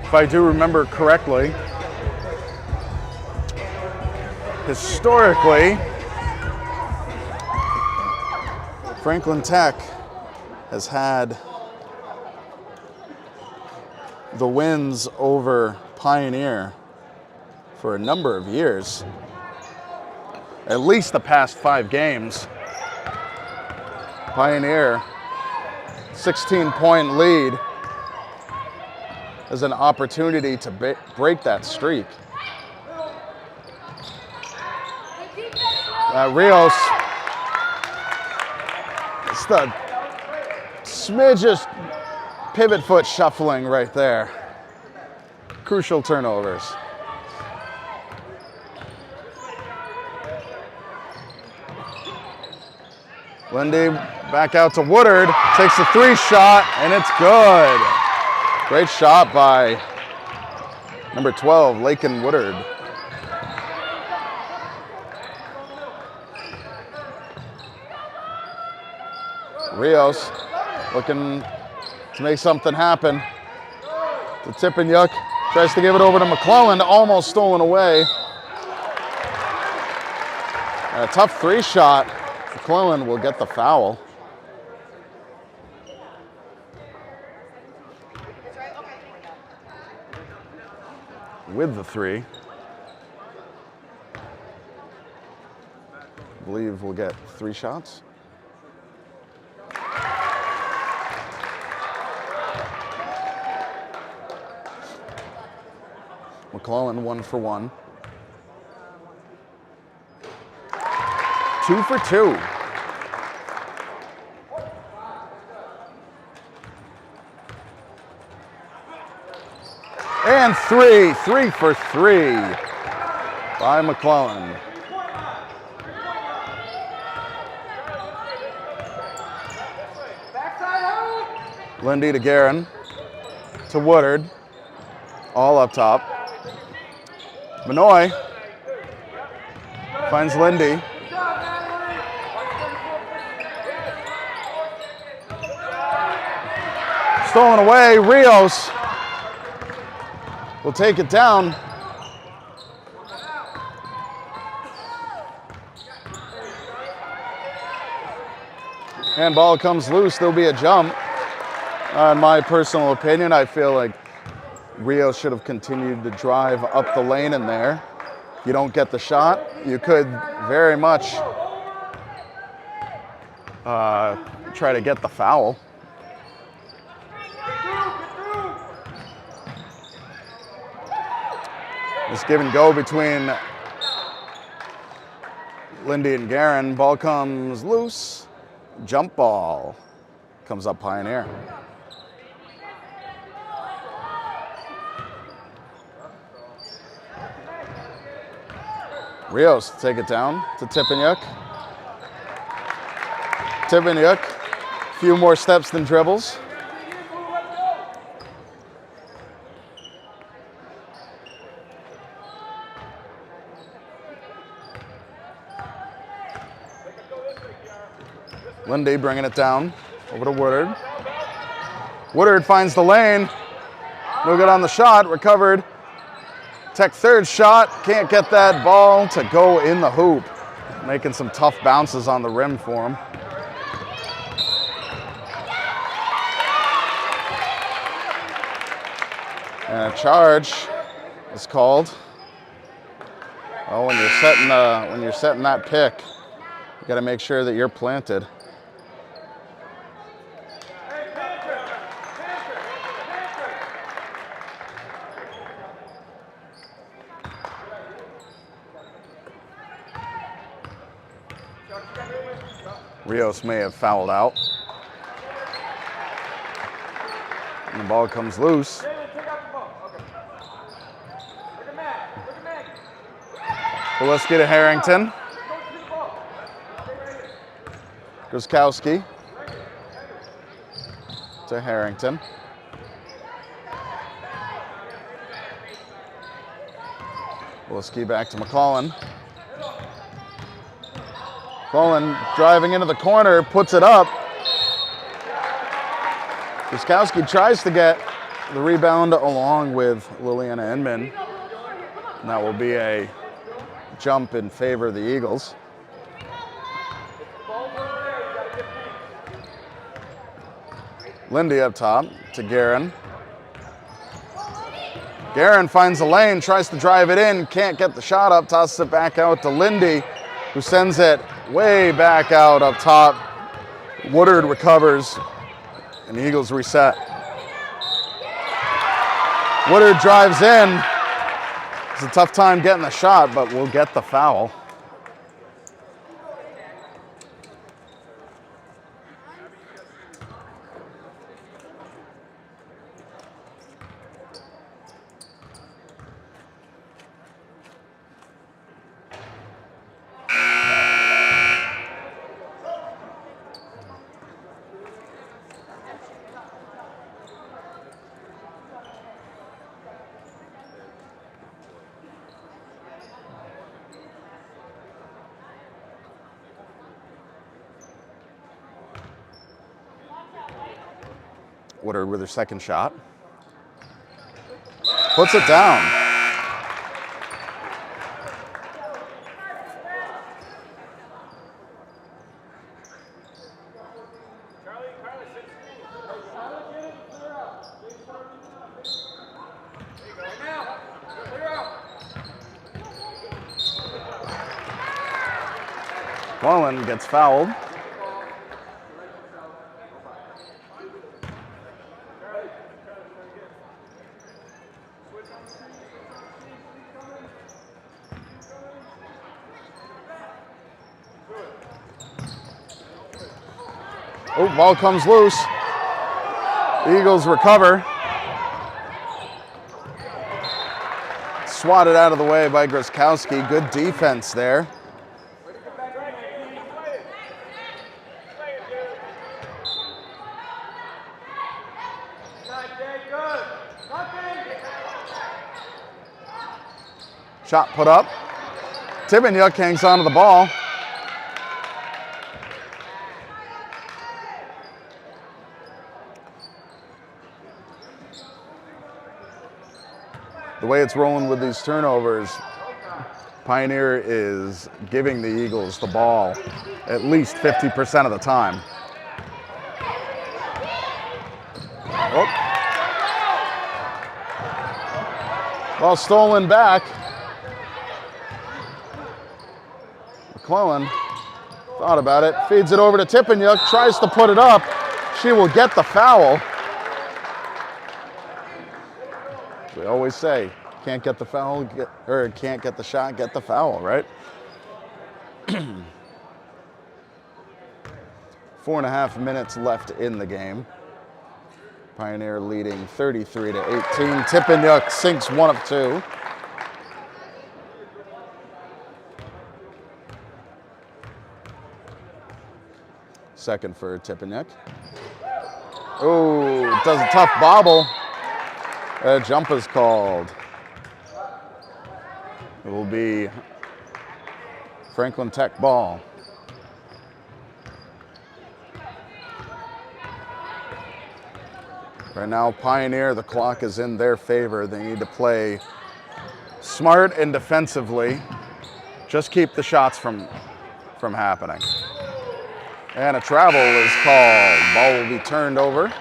If I do remember correctly, historically, Franklin Tech has had the wins over Pioneer for a number of years, at least the past 5 games. Pioneer, 16-point lead, as an opportunity to break that streak. Rios, just a smidge of pivot foot shuffling right there. Crucial turnovers. Lindy back out to Woodard, takes the 3 shot, and it's good. Great shot by number 12, Lakin Woodard. Rios looking to make something happen. To Tippanyuk, tries to give it over to McClellan, almost stolen away. And a tough 3 shot. McClellan will get the foul. With the 3. I believe we'll get 3 shots. McClellan 1 for 1. 2 for 2. And 3 for 3 by McClellan. Lindy to Guerin, to Woodard, all up top. Manoy finds Lindy. Stolen away, Rios will take it down. Handball comes loose, there'll be a jump. In my personal opinion, I feel like Rios should have continued to drive up the lane in there. If you don't get the shot, you could very much try to get the foul. This give and go between Lindy and Guerin. Ball comes loose. Jump ball comes up Pioneer. Rios take it down to Tippanyuk. Tippanyuk, a few more steps than dribbles. Lindy bringing it down over to Woodard. Woodard finds the lane. No good on the shot, recovered. Tech third shot, can't get that ball to go in the hoop. Making some tough bounces on the rim for him. And a charge is called. Oh, when you're setting that pick, you got to make sure that you're planted. Rios may have fouled out. And the ball comes loose. Gillespie to Harrington. Grozkowski to Harrington. Gillespie back to McCollin. McCollin driving into the corner, puts it up. Grozkowski tries to get the rebound along with Liliana Inman. And that will be a jump in favor of the Eagles. Lindy up top to Guerin. Guerin finds the lane, tries to drive it in, can't get the shot up, tosses it back out to Lindy, who sends it way back out up top. Woodard recovers, and the Eagles reset. Woodard drives in. It's a tough time getting the shot, but we'll get the foul. Woodard with her second shot. Puts it down. Mullen gets fouled. Oh, ball comes loose. The Eagles recover. Swatted out of the way by Grozkowski. Good defense there. Shot put up. Tippanyuk hangs onto the ball. the way it's rolling with these turnovers, Pioneer is giving the Eagles the ball at least 50% of the time. Oh. Ball stolen back. McClellan thought about it, feeds it over to Tippanyuk, tries to put it up. She will get the foul. We always say, can't get the foul, can't get the shot, get the foul, right? 4.5 minutes left in the game. Pioneer leading 33-18. Tippanyuk sinks 1 of 2. Second for Tippanyuk. Oh, does a tough bobble. A jump is called. It will be Franklin Tech ball. Right now, Pioneer, the clock is in their favor. They need to play smart and defensively. Just keep the shots from happening. And a travel is called. Ball will be turned over.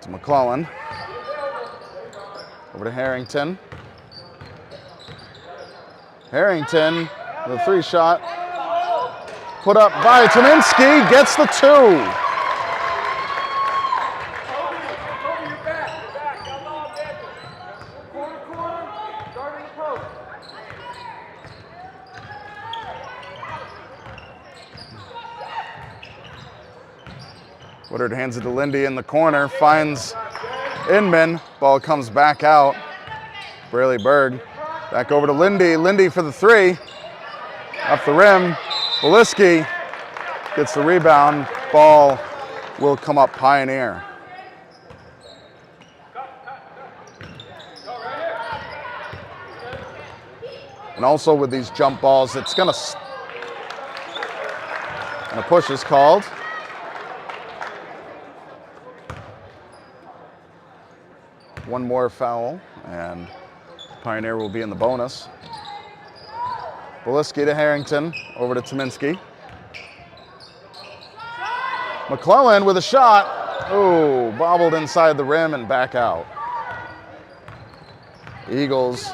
To McClellan. Over to Harrington. Harrington with a 3-shot. Put up by Tominski, gets the 2. Woodard hands it to Lindy in the corner, finds Inman, ball comes back out. Braley Berg back over to Lindy, Lindy for the 3. Off the rim, Beliski gets the rebound, ball will come up Pioneer. And also with these jump balls, it's and a push is called. One more foul, and Pioneer will be in the bonus. Beliski to Harrington, over to Tominski. McClellan with a shot. Oh, bobbled inside the rim and back out. Eagles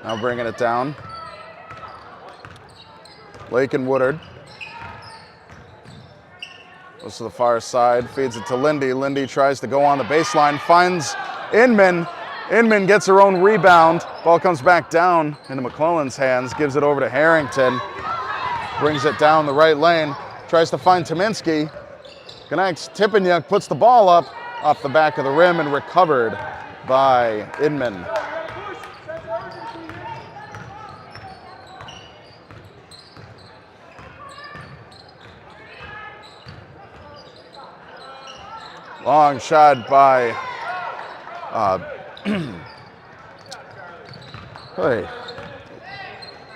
now bringing it down. Lake and Woodard. Goes to the far side, feeds it to Lindy. Lindy tries to go on the baseline, finds Inman. Inman gets her own rebound. Ball comes back down into McClellan's hands, gives it over to Harrington. Brings it down the right lane, tries to find Tominski. Connects, Tippanyuk puts the ball up off the back of the rim and recovered by Inman. Long shot by hey,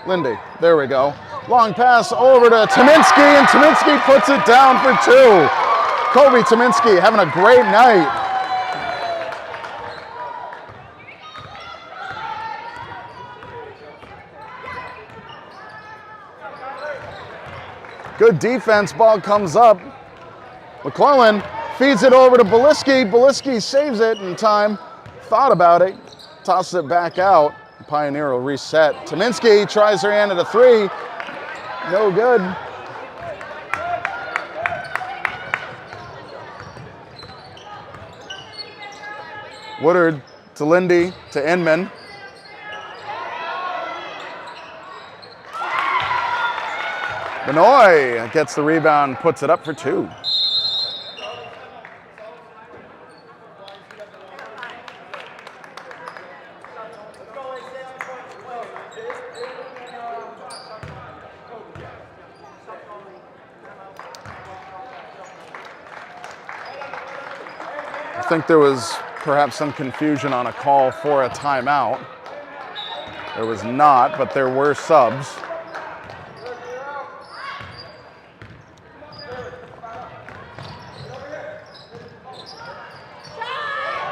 Lindy, there we go. Long pass over to Tominski, and Tominski puts it down for 2. Kobe Tominski having a great night. Good defense, ball comes up. McClellan feeds it over to Beliski. Beliski saves it in time. Thought about it, tosses it back out. Pioneer will reset. Tominski tries her hand at a 3. No good. Woodard to Lindy to Inman. Benoit gets the rebound, puts it up for 2. I think there was perhaps some confusion on a call for a timeout. There was not, but there were subs.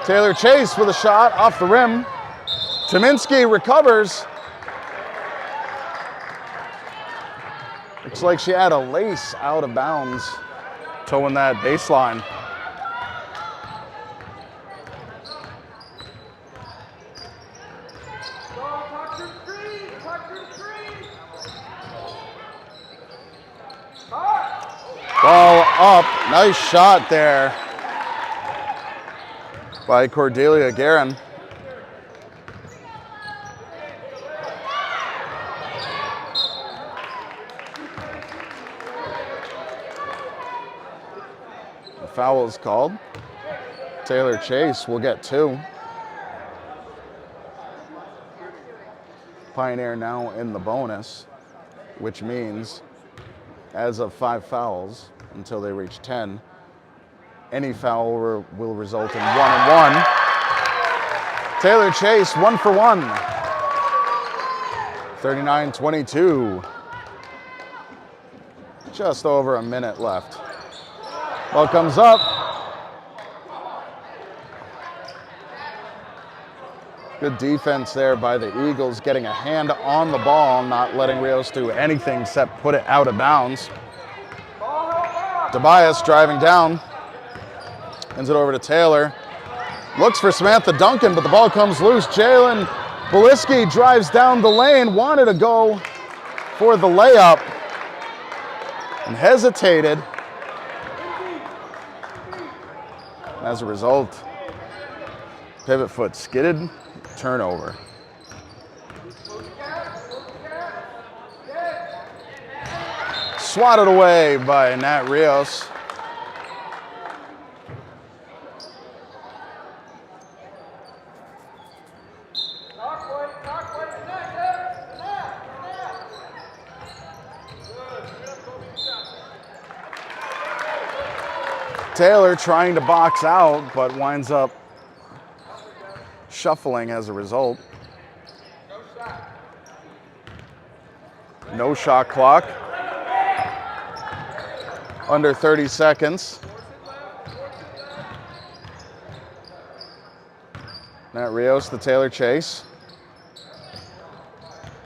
Taylor Chase with a shot off the rim. Tominski recovers. Looks like she had a lace out of bounds, toeing that baseline. Ball up, nice shot there by Cordelia Guerin. The foul is called. Taylor Chase will get 2. Pioneer now in the bonus, which means as of 5 fouls until they reach 10, any foul will result in 1 and 1. Taylor Chase 1 for 1. 39-22. Just over a minute left. Ball comes up. Good defense there by the Eagles, getting a hand on the ball, not letting Rios do anything except put it out of bounds. Tobias driving down, hands it over to Taylor. Looks for Samantha Duncan, but the ball comes loose. Jalen Beliski drives down the lane, wanted to go for the layup and hesitated. As a result, pivot foot skidded, turnover. Swatted away by Nat Rios. Taylor trying to box out, but winds up shuffling as a result. No shot clock. Under 30 seconds. Nat Rios to Taylor Chase.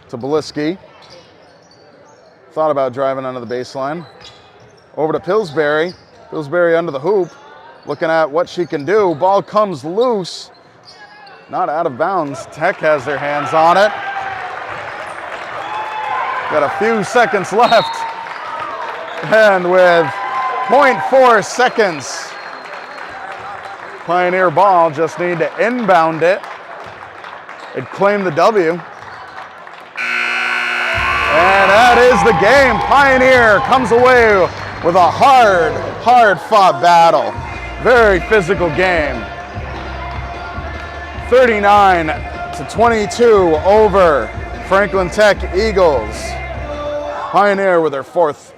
To Beliski. Thought about driving under the baseline. Over to Pillsbury. Pillsbury under the hoop. Looking at what she can do. Ball comes loose. Not out of bounds. Tech has their hands on it. Got a few seconds left. And with 0.4 seconds, Pioneer ball, just need to inbound it. It claimed the W. And that is the game. Pioneer comes away with a hard fought battle. Very physical game. 39-22 over Franklin Tech Eagles. Pioneer with their 4th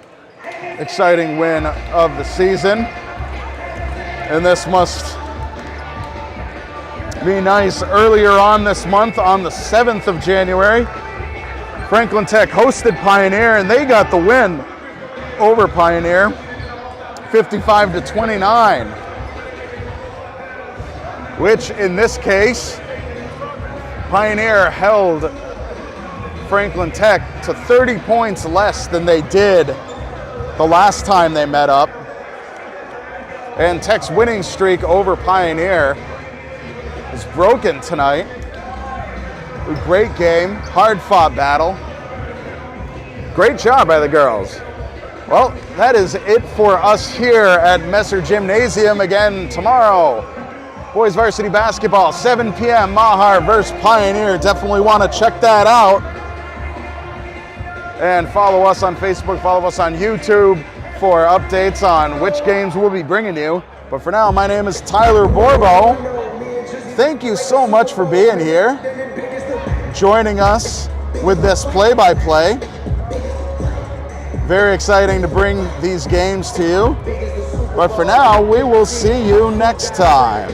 exciting win of the season. And this must be nice. Earlier on this month, on the 7th of January, Franklin Tech hosted Pioneer and they got the win over Pioneer, 55-29. Which in this case, Pioneer held Franklin Tech to 30 points less than they did the last time they met up. And Tech's winning streak over Pioneer is broken tonight. A great game, hard-fought battle. Great job by the girls. Well, that is it for us here at Messer Gymnasium. Again tomorrow, boys varsity basketball, 7 p.m. Mahar versus Pioneer. Definitely want to check that out. And follow us on Facebook, follow us on YouTube for updates on which games we'll be bringing you. But for now, my name is Tyler Borbo. Thank you so much for being here, joining us with this play-by-play. Very exciting to bring these games to you. But for now, we will see you next time.